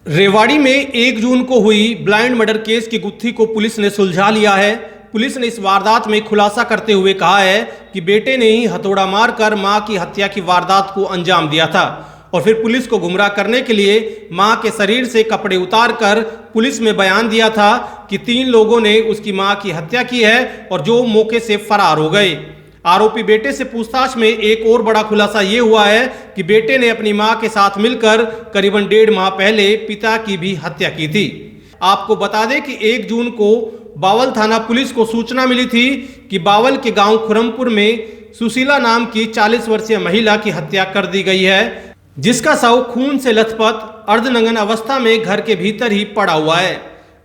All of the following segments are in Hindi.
रेवाड़ी में 1 जून को हुई ब्लाइंड मर्डर केस की गुत्थी को पुलिस ने सुलझा लिया है। पुलिस ने इस वारदात में खुलासा करते हुए कहा है कि बेटे ने ही हथौड़ा मारकर मां की हत्या की वारदात को अंजाम दिया था और फिर पुलिस को गुमराह करने के लिए मां के शरीर से कपड़े उतारकर पुलिस में बयान दिया था कि 3 लोगों ने उसकी मां की हत्या की है और जो मौके से फरार हो गए। आरोपी बेटे से पूछताछ में एक और बड़ा खुलासा ये हुआ है कि बेटे ने अपनी मां के साथ मिलकर करीबन 1.5 माह पहले पिता की भी हत्या की थी। आपको बता दें कि 1 जून को बावल थाना पुलिस को सूचना मिली थी कि बावल के गांव खुरमपुर में सुशीला नाम की 40 वर्षीय महिला की हत्या कर दी गई है, जिसका शव खून से लथपथ अर्धनग्न अवस्था में घर के भीतर ही पड़ा हुआ है।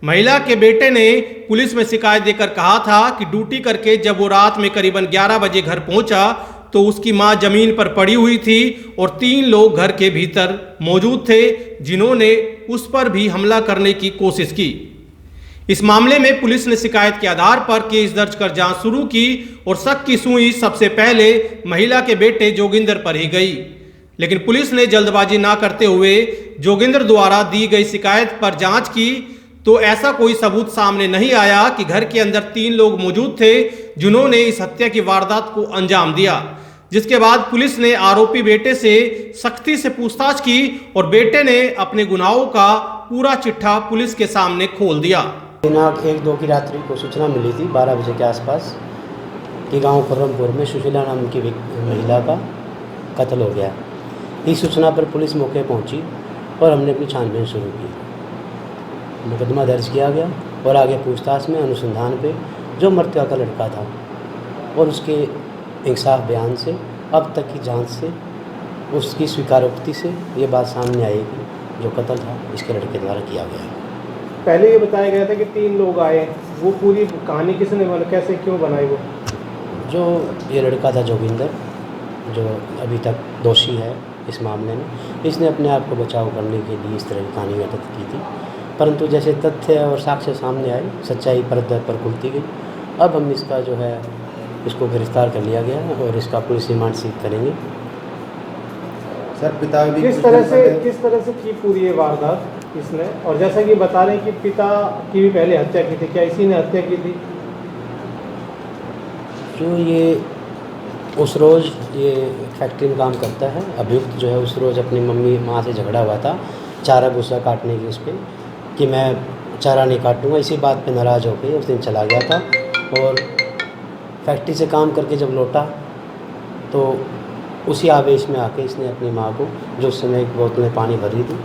महिला के बेटे ने पुलिस में शिकायत देकर कहा था कि ड्यूटी करके जब वो रात में करीबन 11 बजे घर पहुंचा तो उसकी मां जमीन पर पड़ी हुई थी और 3 लोग घर के भीतर मौजूद थे, जिन्होंने उस पर भी हमला करने की कोशिश की। इस मामले में पुलिस ने शिकायत के आधार पर केस दर्ज कर जांच शुरू की और शक की सुई सबसे पहले महिला के बेटे जोगिंदर पर ही गई, लेकिन पुलिस ने जल्दबाजी ना करते हुए जोगिंदर द्वारा दी गई शिकायत पर जांच की तो ऐसा कोई सबूत सामने नहीं आया कि घर के अंदर 3 लोग मौजूद थे जिन्होंने इस हत्या की वारदात को अंजाम दिया। जिसके बाद पुलिस ने आरोपी बेटे से सख्ती से पूछताछ की और बेटे ने अपने गुनाहों का पूरा चिट्ठा पुलिस के सामने खोल दिया। दिनांक 1-2 की रात्रि को सूचना मिली थी 12 बजे के आसपास कि गांव खुर्रमपुर में सुशीला नाम की महिला का कत्ल हो गया। इस सूचना पर पुलिस मौके पहुंची और हमने अपनी छानबीन शुरू की। मुकदमा दर्ज किया गया और आगे पूछताछ में अनुसंधान पे जो मृतका का लड़का था और उसके इंसाफ बयान से अब तक की जांच से उसकी स्वीकारोक्ति से ये बात सामने आई कि जो कत्ल था इसके लड़के द्वारा किया गया। पहले ये बताया गया था कि 3 लोग आए, वो पूरी कहानी किसने बनाई, कैसे क्यों बनाई? वो जो ये लड़का था जोगिंदर, जो अभी तक दोषी है इस मामले में, इसने अपने आप को बचाव करने के लिए इस तरह की कहानी घटित की थी, परंतु जैसे तथ्य और साक्ष्य सामने आए सच्चाई परत पर खुलती गई। अब हम इसका जो है इसको गिरफ्तार कर लिया गया और इसका पुलिस रिमांड सीख करेंगे। सर पिता भी किस तरह से की पूरी ये वारदात इसने, और जैसा कि बता रहे हैं कि पिता की भी पहले हत्या की थी, क्या इसी ने हत्या की थी? जो ये उस रोज़ ये फैक्ट्री में काम करता है, अभियुक्त जो है उस रोज़ अपनी मम्मी माँ से झगड़ा हुआ था चारा भूसा काटने की, उस पर कि मैं चारा नहीं काटूंगा, इसी बात पे नाराज़ होकर उस दिन चला गया था। और फैक्ट्री से काम करके जब लौटा तो उसी आवेश में आके इसने अपनी माँ को, जो उस समय एक बोतल में पानी भरी थी,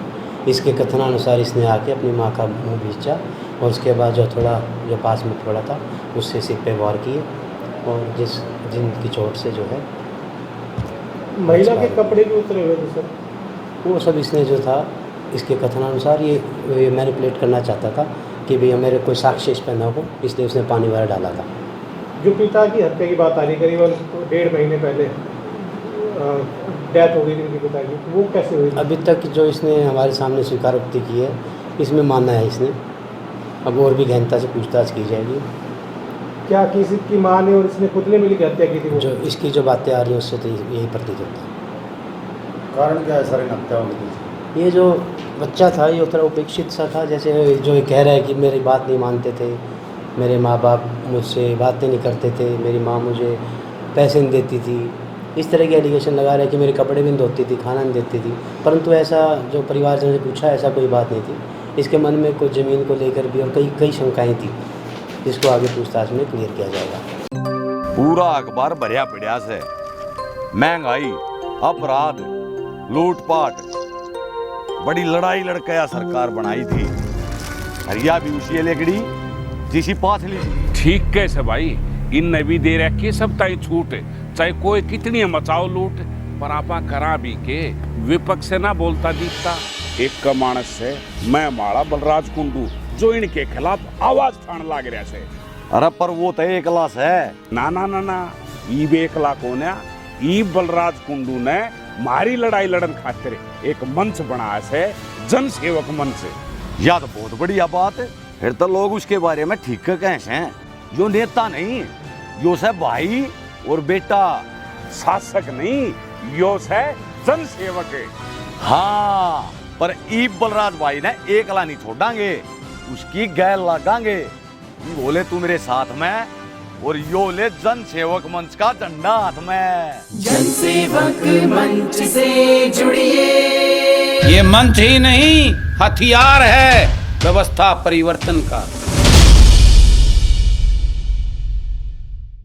इसके कथनानुसार इसने आके अपनी माँ का मुँह भींचा और उसके बाद जो थोड़ा जो पास में थोड़ा था उससे सिर पे वार किए और जिनकी चोट से जो है महिला के कपड़े भी उतरे हुए थे सर, वो सब इसने जो था इसके कथनानुसार ये मैनिपुलेट करना चाहता था कि भैया मेरे कोई साक्ष्य इस पर न हो, इसलिए उसने पानी वाला डाला था। जो पिता की हत्या की बात आ रही करीबन 1.5 महीने पहले डेथ हो गई थी उनके पिता की, वो कैसे हुई? अभी तक जो इसने हमारे सामने स्वीकारोक्ति की है इसमें मानना है इसने, अब और भी गहनता से पूछताछ की जाएगी। क्या किसी की माँ ने और इसने खुद ने मिलकर हत्या की थी? जो इसकी जो बातें आ रही हैं उससे तो यही प्रतीत होता है। कारण क्या है सर इन हत्याओं के? ये जो बच्चा था ये उतना उपेक्षित सा था, जैसे जो ये कह रहा है कि मेरी बात नहीं मानते थे, मेरे माँ बाप मुझसे बातें नहीं करते थे, मेरी माँ मुझे पैसे नहीं देती थी, इस तरह के एलिगेशन लगा रहा है कि मेरे कपड़े भी नहीं धोती थी, खाना नहीं देती थी, परंतु ऐसा जो परिवारजनों ने पूछा ऐसा कोई बात नहीं थी। इसके मन में कुछ ज़मीन को लेकर भी और कई शंकाएँ थी, जिसको आगे पूछताछ में क्लियर किया जाएगा। पूरा अखबार भरिया पड़ा से महंगाई, अपराध, लूटपाट, बड़ी लड़ाई लड़कया सरकार बनाई थी, हरिया भी उसी लेकड़ी जिसी पाथली थी। ठीक कैसे भाई, इन नवी दे रखी सब ताई छूट, चाहे कोई कितनी मचाओ लूट, पर आपा करा भी के विपक्ष से ना बोलता दिखता। एक का मानस से मैं माड़ा बलराज कुंडू जो इनके खिलाफ आवाज ठान लाग रहा से। अरे पर वो तो एक लाश है ना ना ना ना, ई बेकला कोन है, ई बलराज कुंडू ने मारी लड़ाई लड़न खातिर एक मंच बनाया से, जन सेवक मंच। या तो बहुत बढ़िया बात है, फिर तो लोग उसके बारे में ठीक कैसे हैं, जो नेता नहीं यो से भाई और बेटा, शासक नहीं यो से जन सेवक है। हाँ पर ईब बलराज भाई ने एकला नहीं छोड़ांगे, उसकी गैल लगांगे। बोले तू मेरे साथ में, और यो ले जन सेवक मंच का झंडा हाथ में। जन सेवक मंच से जुड़िए। ये मंच ही नहीं, हथियार है व्यवस्था परिवर्तन का।